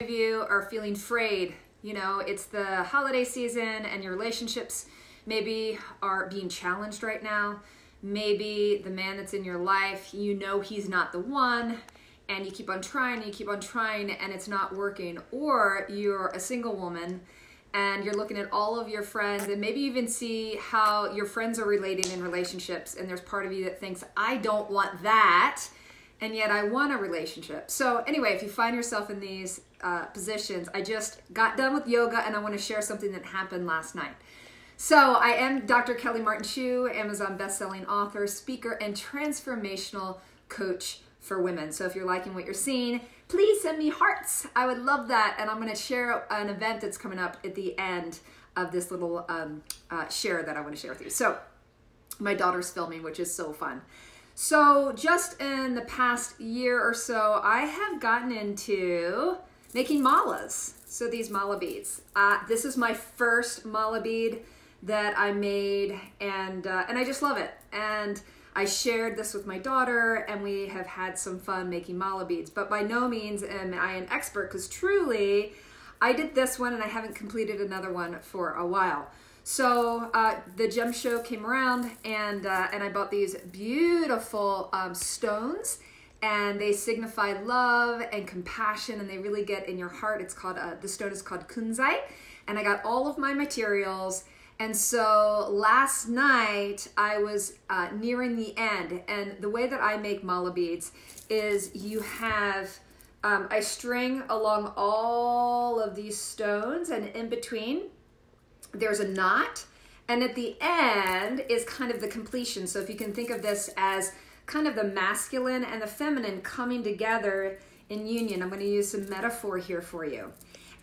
Of you are feeling frayed. You know, it's the holiday season and your relationships maybe are being challenged right now. Maybe the man that's in your life, you know he's not the one, and you keep on trying and you keep on trying and it's not working. Or you're a single woman and you're looking at all of your friends and maybe even see how your friends are relating in relationships, and there's part of you that thinks, I don't want that, and yet I want a relationship. So anyway, if you find yourself in these positions, I just got done with yoga and I want to share something that happened last night. So I am Dr. Kelly Martin Chu, Amazon bestselling author, speaker, and transformational coach for women. So if you're liking what you're seeing, please send me hearts. I would love that. And I'm going to share an event that's coming up at the end of this little share that I want to share with you. So my daughter's filming, which is so fun. So just in the past year or so, I have gotten into making malas. So these mala beads. This is my first mala bead that I made, and I just love it. And I shared this with my daughter, and we have had some fun making mala beads. But by no means am I an expert, because truly, I did this one and I haven't completed another one for a while. So the gem show came around, and I bought these beautiful stones, and they signify love and compassion, and they really get in your heart. It's called, the stone is called kunzite, and I got all of my materials. And so last night I was nearing the end, and the way that I make mala beads is you have, I string along all of these stones, and in between there's a knot, and at the end is kind of the completion. So if you can think of this as kind of the masculine and the feminine coming together in union, I'm going to use some metaphor here for you.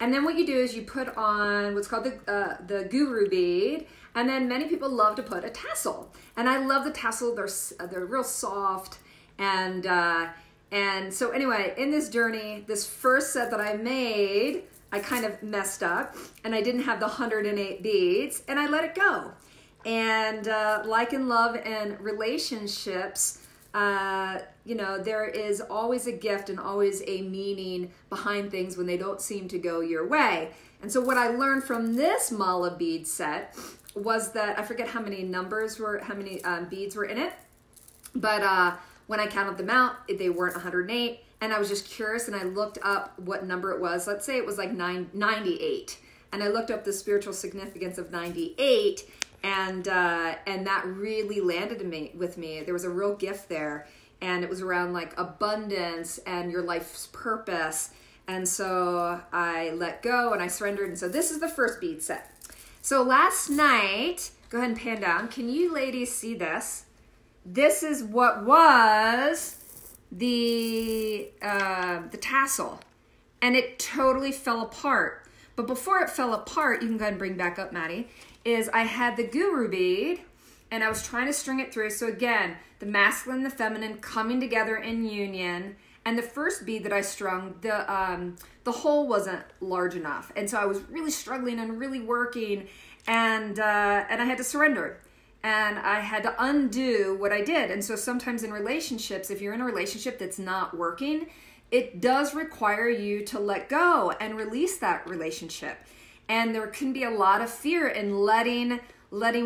And then what you do is you put on what's called the guru bead, and then many people love to put a tassel. And I love the tassel. They're real soft, and so anyway, in this journey, this first set that I made, I kind of messed up, and I didn't have the 108 beads, and I let it go. And like in love and relationships, you know, there is always a gift and always a meaning behind things when they don't seem to go your way. And so what I learned from this mala bead set was that, I forget how many beads were in it, but when I counted them out, they weren't 108. And I was just curious, and I looked up what number it was. Let's say it was like 98. And I looked up the spiritual significance of 98, and that really landed with me. There was a real gift there, and it was around like abundance and your life's purpose. And so I let go and I surrendered. And so this is the first bead set. So last night, go ahead and pan down. Can you ladies see this? This is what was the tassel, and it totally fell apart. But before it fell apart, you can go ahead and bring back up, Maddie, is I had the guru bead, and I was trying to string it through. So again, the masculine and the feminine coming together in union. And the first bead that I strung, the hole wasn't large enough, and so I was really struggling and really working, and I had to surrender. And I had to undo what I did. And so sometimes in relationships, if you're in a relationship that's not working, it does require you to let go and release that relationship. And there can be a lot of fear in letting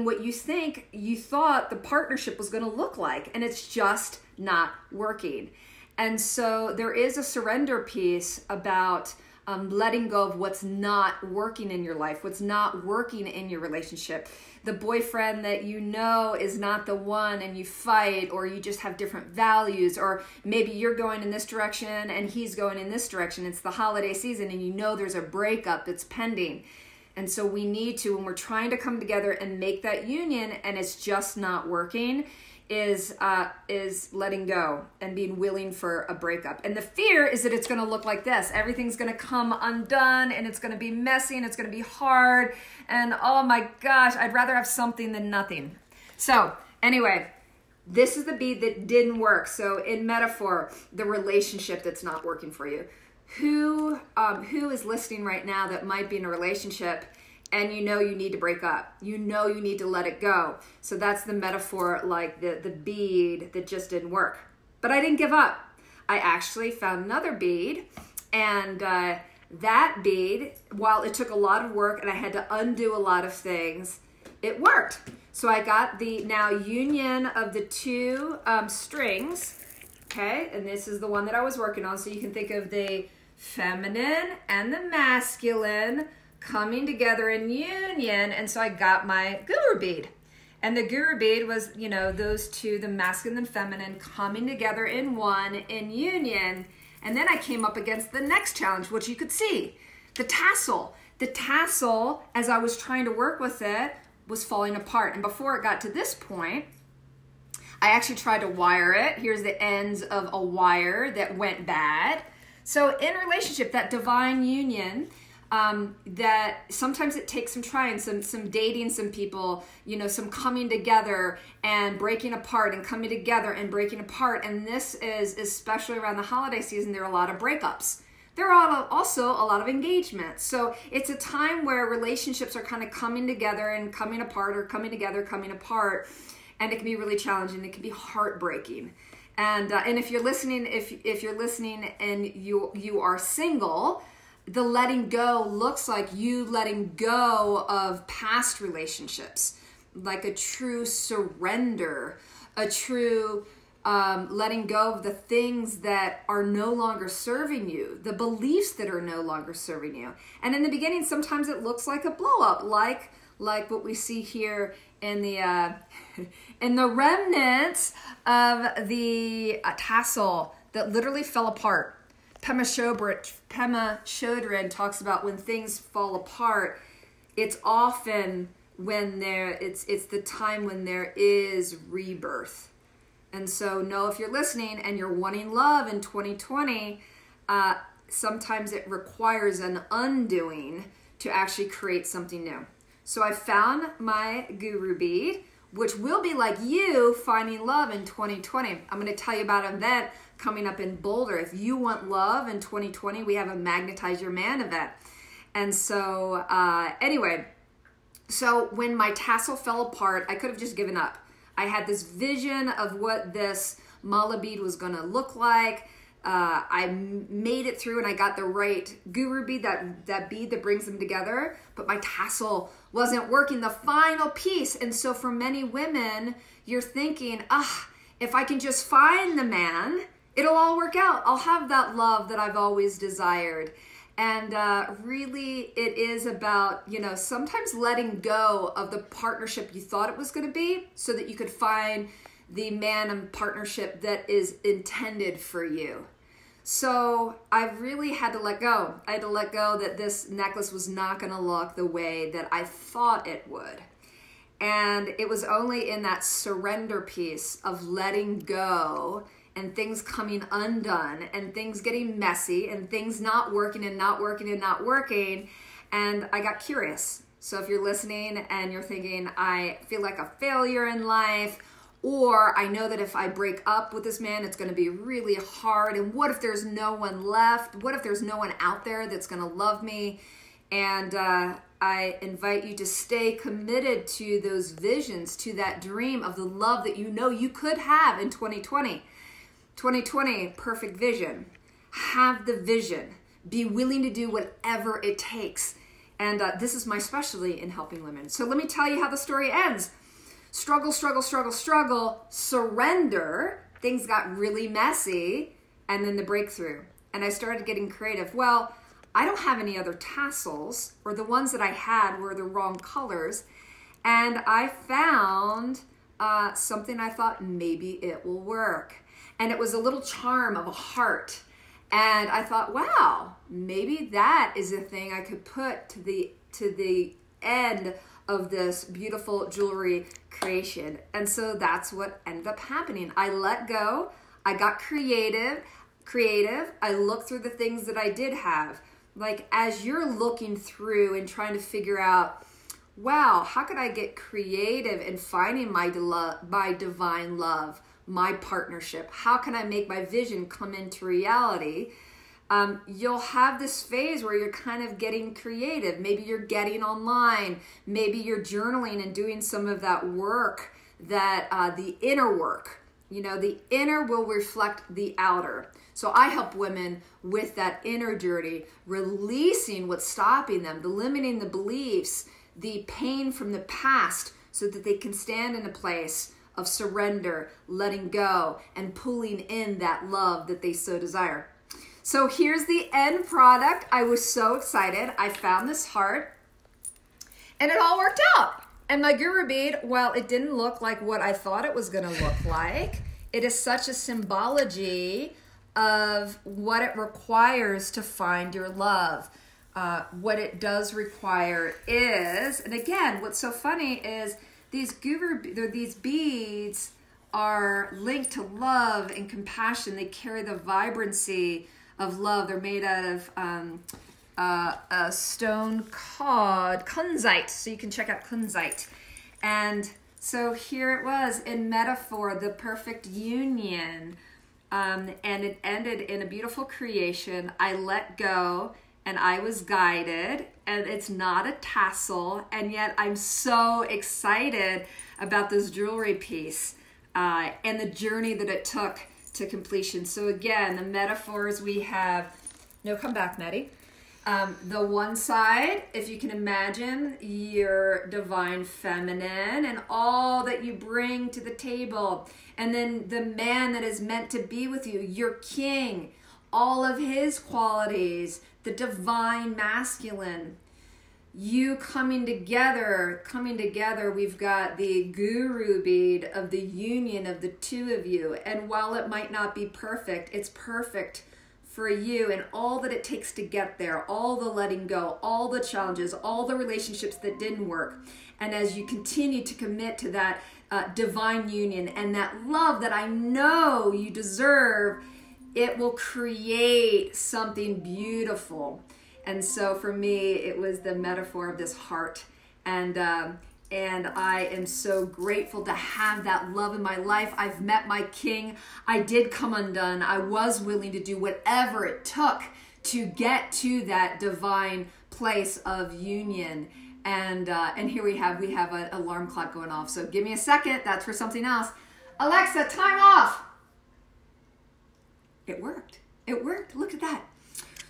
what you thought the partnership was going to look like, and it's just not working. And so there is a surrender piece about letting go of what's not working in your life, what's not working in your relationship. The boyfriend that you know is not the one, and you fight, or you just have different values, or maybe you're going in this direction and he's going in this direction. It's the holiday season, and you know there's a breakup that's pending. And so we need to, when we're trying to come together and make that union and it's just not working, is letting go and being willing for a breakup. And the fear is that it's going to look like this. Everything's going to come undone, and it's going to be messy, and it's going to be hard. And oh my gosh, I'd rather have something than nothing. So anyway, this is the bead that didn't work. So in metaphor, the relationship that's not working for you. Who is listening right now that might be in a relationship, and you know you need to break up. You know you need to let it go. So that's the metaphor, like the bead that just didn't work. But I didn't give up. I actually found another bead, and that bead, while it took a lot of work and I had to undo a lot of things, it worked. So I got the now union of the two strings, okay? And this is the one that I was working on. So you can think of the feminine and the masculine coming together in union. And so I got my guru bead. And the guru bead was, you know, those two, the masculine and feminine, coming together in one, in union. And then I came up against the next challenge, which you could see, the tassel. The tassel, as I was trying to work with it, was falling apart. And before it got to this point, I actually tried to wire it. Here's the ends of a wire that went bad. So in relationship, that divine union, that sometimes it takes some trying, some dating some people, you know, some coming together and breaking apart and coming together and breaking apart. And this is, especially around the holiday season, there are a lot of breakups. There are also a lot of engagements. So it's a time where relationships are kind of coming together and coming apart, or coming together, coming apart. And it can be really challenging. It can be heartbreaking. And if you're listening, if you're listening and you are single, the letting go looks like you letting go of past relationships, like a true surrender, a true letting go of the things that are no longer serving you, the beliefs that are no longer serving you. And in the beginning, sometimes it looks like a blow up, like what we see here in the in the remnants of the tassel that literally fell apart. Pema Chodron talks about when things fall apart, it's often when it's the time when there is rebirth. And so know, if you're listening and you're wanting love in 2020, sometimes it requires an undoing to actually create something new. So I found my guru bead, which will be like you finding love in 2020. I'm going to tell you about an event coming up in Boulder. If you want love in 2020, we have a Magnetize Your Man event. And so anyway, so when my tassel fell apart, I could have just given up. I had this vision of what this mala bead was going to look like. I made it through and I got the right guru bead, that bead that brings them together, but my tassel wasn't working, the final piece. And so for many women, you're thinking, if I can just find the man, it'll all work out. I'll have that love that I've always desired. And really, it is about, you know, sometimes letting go of the partnership you thought it was going to be so that you could find the man and partnership that is intended for you. So I really had to let go. I had to let go that this necklace was not going to look the way that I thought it would. And it was only in that surrender piece of letting go and things coming undone and things getting messy and things not working and not working and not working. And I got curious. So if you're listening and you're thinking, I feel like a failure in life, or I know that if I break up with this man, it's going to be really hard. And what if there's no one left? What if there's no one out there that's going to love me? And I invite you to stay committed to those visions, to that dream of the love that you know you could have in 2020. 2020, perfect vision. Have the vision. Be willing to do whatever it takes. And this is my specialty in helping women. So let me tell you how the story ends. Struggle, struggle, struggle, struggle, surrender. Things got really messy. And then the breakthrough. And I started getting creative. Well, I don't have any other tassels, or the ones that I had were the wrong colors. And I found something I thought maybe it will work. And it was a little charm of a heart. And I thought, wow, maybe that is a thing I could put to the end of this beautiful jewelry creation. And so that's what ended up happening. I let go. I got creative. I looked through the things that I did have. Like, as you're looking through and trying to figure out, wow, how could I get creative in finding my divine love, my partnership? How can I make my vision come into reality? You'll have this phase where you're kind of getting creative. Maybe you're getting online. Maybe you're journaling and doing some of that work, that the inner work. You know, the inner will reflect the outer. So I help women with that inner journey, releasing what's stopping them, eliminating the beliefs, the pain from the past, so that they can stand in a place of surrender, letting go, and pulling in that love that they so desire. So here's the end product. I was so excited. I found this heart, and it all worked out. And my guru bead, while it didn't look like what I thought it was going to look like, it is such a symbology of what it requires to find your love. What it does require is, and again, what's so funny is these beads are linked to love and compassion. They carry the vibrancy of love. They're made out of a stone called kunzite, so you can check out kunzite. And so here it was in metaphor, the perfect union, and it ended in a beautiful creation. I let go and I was guided, and it's not a tassel, and yet I'm so excited about this jewelry piece and the journey that it took to completion. So again, the metaphors we have, no, come back, Maddie. The one side, if you can imagine, your divine feminine and all that you bring to the table. And then the man that is meant to be with you, your king, all of his qualities, the divine masculine. You coming together, we've got the guru bead of the union of the two of you. And while it might not be perfect, it's perfect for you and all that it takes to get there, all the letting go, all the challenges, all the relationships that didn't work. And as you continue to commit to that divine union and that love that I know you deserve, it will create something beautiful. And so for me, it was the metaphor of this heart. And I am so grateful to have that love in my life. I've met my king. I did come undone. I was willing to do whatever it took to get to that divine place of union. And here we have an alarm clock going off. So give me a second. That's for something else. Alexa, time off. It worked. It worked. Look at that.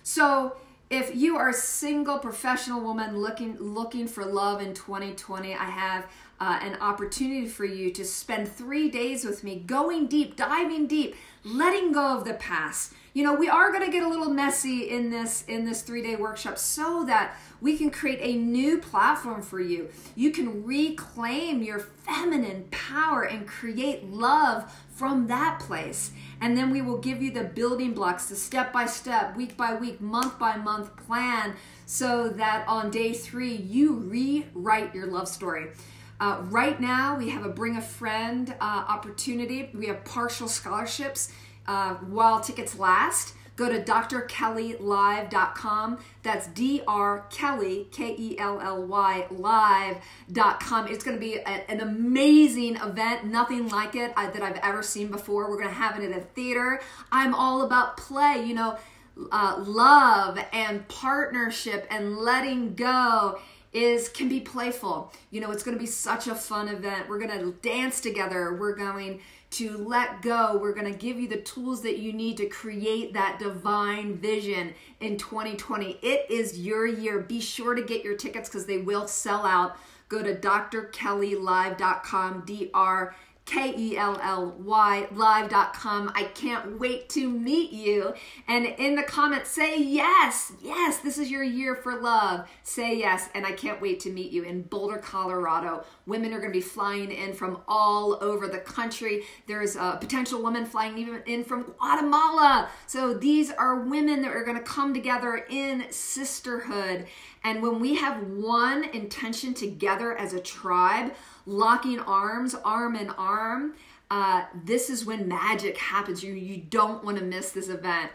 So if you are a single professional woman looking for love in 2020, I have an opportunity for you to spend 3 days with me, going deep, diving deep, letting go of the past. You know, we are going to get a little messy in this 3-day workshop so that we can create a new platform for you. You can reclaim your feminine power and create love from that place. And then we will give you the building blocks, the step-by-step, week-by-week, month-by-month plan so that on day 3, you rewrite your love story. Right now, we have a bring a friend opportunity. We have partial scholarships while tickets last. Go to drkellylive.com. That's drkelly, K-E-L-L-Y, live.com. It's going to be an amazing event, nothing like it that I've ever seen before. We're going to have it at a theater. I'm all about play, you know, love and partnership and letting go can be playful. You know, it's going to be such a fun event. We're going to dance together. We're going to let go. We're going to give you the tools that you need to create that divine vision in 2020. It is your year. Be sure to get your tickets because they will sell out. Go to drkellylive.com, DRKELLY live.com. I can't wait to meet you. And in the comments, say yes. Yes, this is your year for love. Say yes. And I can't wait to meet you in Boulder, Colorado. Women are going to be flying in from all over the country. There's a potential woman flying even in from Guatemala. So these are women that are going to come together in sisterhood. And when we have one intention together as a tribe, locking arms, arm in arm, this is when magic happens. You don't want to miss this event.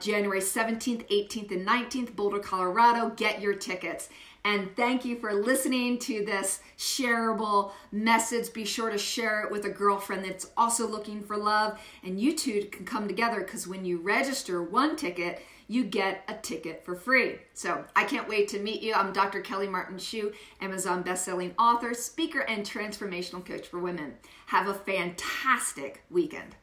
January 17th, 18th, and 19th, Boulder, Colorado. Get your tickets. And thank you for listening to this shareable message. Be sure to share it with a girlfriend that's also looking for love. And you two can come together because when you register one ticket, you get a ticket for free. So I can't wait to meet you. I'm Dr. Kelly Martin Shue, Amazon bestselling author, speaker, and transformational coach for women. Have a fantastic weekend.